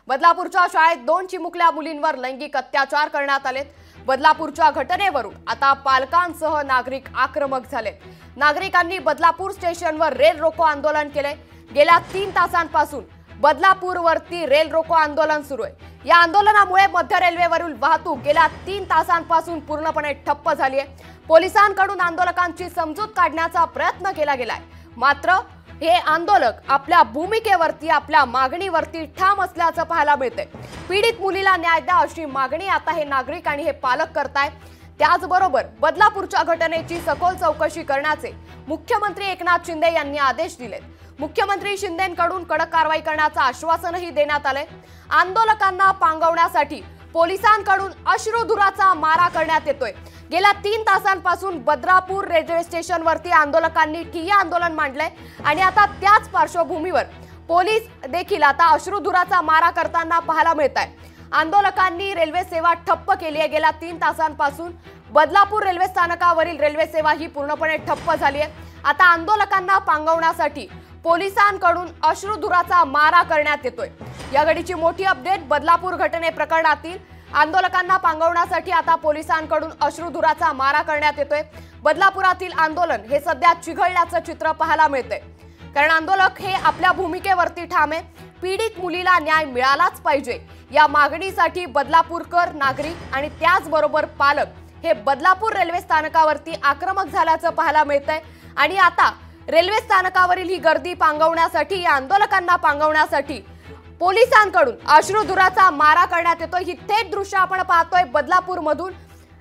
बदलापूरच्या शाळेत 2 चिमुकल्या मुलींवर लैंगिक अत्याचार करण्यात आले। बदलापूरच्या घटनेवरून आता पालकांसह नागरिक आक्रमक झाले। नागरिकांनी बदलापूर स्टेशनवर रेल रोको आंदोलन केले। गेल्या 3 तासांपासून बदलापूरवरती रेल रोको आंदोलन सुरू आहे। या आंदोलनामुळे मध्य रेल्वेवरील वाहतूक गेल्या 3 तासांपासून पूर्णपणे ठप्प झाली आहे। पोलिसांकडून आंदोलकांची समजूत काढण्याचा प्रयत्न केला गेलाय, मात्र हे आंदोलक आपल्या भूमिकेवरती आपल्या मागणीवरती ठाम असल्याचं पाहायला मिळतंय। पीडित मुलीला न्याय द्या अशी मागणी आता हे नागरिक आणि हे पालक करतायत। त्याचबरोबर बदलापूरच्या घटनेची सखोल चौकशी करण्याचे मुख्यमंत्री एकनाथ शिंदे यांनी आदेश दिलेत। मुख्यमंत्री शिंदेंकडून कडक कारवाई करण्याचं आश्वासनही देण्यात आलंय। आंदोलकांना पांगवण्यासाठी पोलिसांकडून अश्रुधुराचा मारा करण्यात येतोय। गेल्या 3 तासांपासून बदलापूर रेल्वे स्टेशनवरती आंदोलकांनी ठिय्या आंदोलन मांडलंय आणि आता त्याच पार्श्वभूमीवर पोलीस देखील आता अश्रुधुराचा मारा करताना पाहायला मिळतायत। आंदोलकांनी रेल्वे सेवा ठप्प केली आहे। गेल्या 3 तासांपासून बदलापूर रेल्वे स्थानकावरील रेल्वे सेवा ही पूर्णपणे ठप्प झाली आहे। आता आंदोलकांना पांगवण्यासाठी पोलिसांकडून अश्रुधुराचा मारा करण्यात येतोय। या घडीची मोठी अपडेट बदलापूर घटने प्रकरणातील आंदोलकांना पांगवण्यासाठी आता पोलिसांकडून अश्रुधुराचा मारा करण्यात येतोय। बदलापुरातील आंदोलन हे सध्या चिघळल्याचं चित्र पाहायला मिळतंय, कारण आंदोलक हे आपल्या भूमिकेवरती ठाम आहे। पीडित मुलीला न्याय मिळालाच पाहिजे या मागणीसाठी बदलापूरकर नागरिक आणि त्याचबरोबर पालक हे बदलापूर रेल्वे स्थानकावरती आक्रमक झाल्याचं पाहायला मिळतंय। आणि आता रेल्वे स्थानकावरील ही गर्दी पांगवण्यासाठी या आंदोलकांना पांगवण्यासाठी पोलिसांकडून अश्रुधुराचा मारा करण्यात येतोय। ही थेट दृश्य आपण पाहतोय बदलापूर मधून।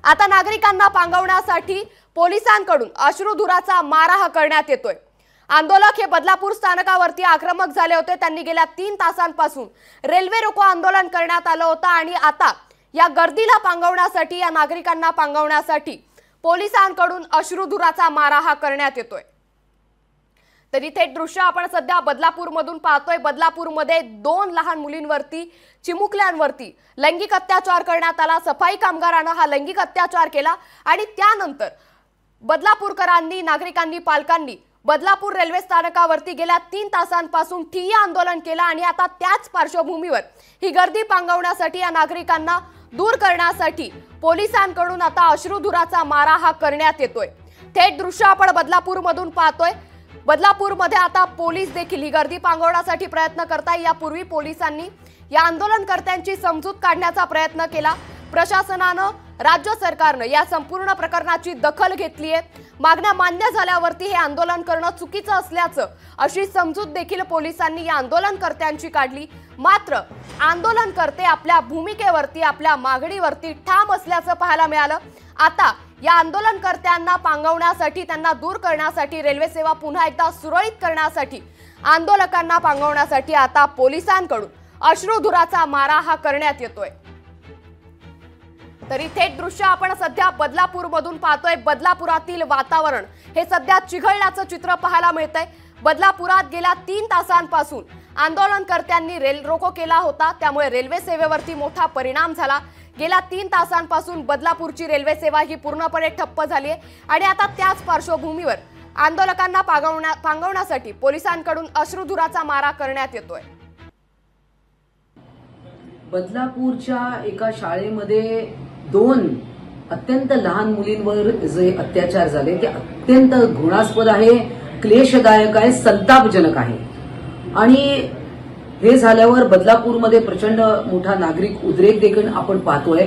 आता नागरिकांना पांगवण्यासाठी पोलिसांकडून अश्रुधुराचा मारा हा करण्यात येतोय। आंदोलक हे बदलापूर स्थानकावरती आक्रमक झाले होते। त्यांनी गेल्या 3 तासांपासून रेल्वे रोको आंदोलन करण्यात आलं होतं आणि आता या गर्दीला पांगवण्यासाठी या नागरिकांना पांगवण्यासाठी पोलिसांकडून अश्रुधुराचा मारा हा करण्यात येतोय। तरी थेट दृश्य आपण सध्या बदलापूर मधून पाहतोय। बदलापूरमध्ये 2 लहान मुलींवरती चिमुकल्यांवरती लैंगिक अत्याचार करण्यात आला। सफाई कामगारांना हा लैंगिक अत्याचार केला आणि त्यानंतर बदलापूरकरांनी नागरिकांनी पालकांनी बदलापूर रेल्वे स्थानकावरती गेल्या 3 तासांपासून ठिय्या आंदोलन केलं आणि आता त्याच पार्श्वभूमीवर ही गर्दी पांगवण्यासाठी या नागरिकांना दूर करण्यासाठी पोलिसांकडून आता अश्रुधुराचा मारा हा करण्यात येतोय। थेट दृश्य आपण बदलापूर मधून पाहतोय। बदलापूरमध्ये आता पोलीस देखील ही गर्दी पांगवण्यासाठी प्रयत्न करताय। यापूर्वी पोलिसांनी या आंदोलनकर्त्यांची समजूत काढण्याचा प्रयत्न केला। प्रशासनानं राज्य सरकारनं या संपूर्ण प्रकरणाची दखल घेतली आहे। मागण्या मान्य झाल्यावरती हे आंदोलन करणं चुकीचं असल्याचं अशी समजूत देखील पोलिसांनी या आंदोलनकर्त्यांची काढली। मात्र आंदोलनकर्ते आपल्या भूमिकेवरती आपल्या मागणीवरती ठाम असल्याचं पाहायला मिळालं। आता या आंदोलनकर्त्यांना पांगवण्यासाठी त्यांना दूर करण्यासाठी रेल्वे सेवा पुन्हा एकदा सुरळीत करण्यासाठी आंदोलकांना पांगवण्यासाठी आता पोलिसांकडून अश्रुधुराचा मारा हा करण्यात येतोय। तरी थेट दृश्य आपण सध्या बदलापूर मधून पाहतोय। बदलापुरातील वातावरण हे सध्या चिघळल्याचं चित्र पाहायला मिळतंय। बदलापुरात गेल्या 3 तासांपासून आंदोलनकर्त्यांनी रेल रोको केला होता, त्यामुळे रेल्वे सेवेवरती मोठा परिणाम झाला। गेल्या 3 तासांपासून बदलापूरची रेल्वे सेवा ही पूर्णपणे ठप्प झाली आहे आणि आता त्याच पार्श्वभूमीवर आंदोलकांना पांगवण्यासाठी पोलिसांकडून अश्रुधुराचा मारा करण्यात येतोय। बदलापूरच्या एका शाळेमध्ये 2 अत्यंत लहान मुलींवर जे अत्याचार झाले ते अत्यंत घृणास्पद आहे, क्लेशदायक आहे, संतापजनक आहे। आणि हे झाल्यावर बदलापूरमध्ये प्रचंड मोठा नागरिक उद्रेक देखील आपण पाहतोय।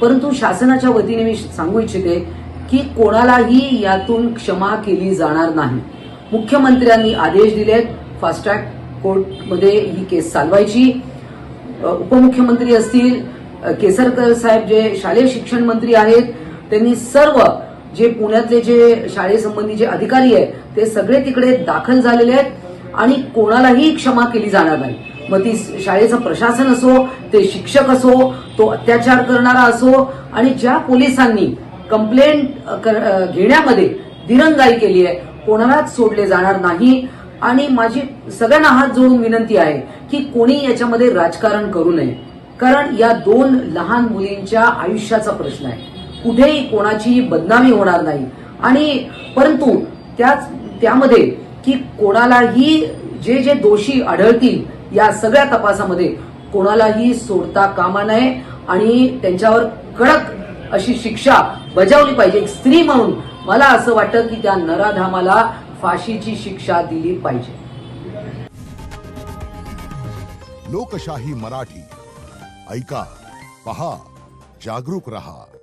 परंतु शासनाच्या वतीने मी सांगू इच्छिते की कोणालाही यातून क्षमा केली जाणार नाही। मुख्यमंत्र्यांनी आदेश दिलेत फास्ट ट्रॅक कोर्टमध्ये ही केस चालवायची। उपमुख्यमंत्री असतील, केसरकर साहेब जे शालेय शिक्षण मंत्री आहेत, त्यांनी सर्व जे पुण्यातले जे शाळेसंबंधी जे अधिकारी आहेत ते सगळे तिकडे दाखल झालेले आहेत आणि कोणालाही क्षमा केली जाणार नाही। मग ती शाळेचं प्रशासन असो, ते शिक्षक असो, तो अत्याचार करणारा असो, आणि ज्या पोलिसांनी कंप्लेंट घेण्यामध्ये दिरंगाई केली आहे कोणालाच सोडले जाणार नाही। आणि माझी सगळ्यांना हात जोडून विनंती आहे की कोणी याच्यामध्ये राजकारण करू नये, कारण या 2 लहान मुलींच्या आयुष्याचा प्रश्न आहे। कुठेही कोणाची बदनामी होणार नाही। आणि परंतु त्यामध्ये की कोणालाही जे दोषी आढळतील या सगळ्या तपासामध्ये कोणालाही सोडता कामा नये आणि त्यांच्यावर कडक अशी शिक्षा बजावली पाहिजे. एक स्त्री म्हणून मला असं वाटतं की त्या नराधामाला फाशीची शिक्षा दिली पाहिजे. लोकशाही मराठी ऐका, पहा, जागरूक रहा.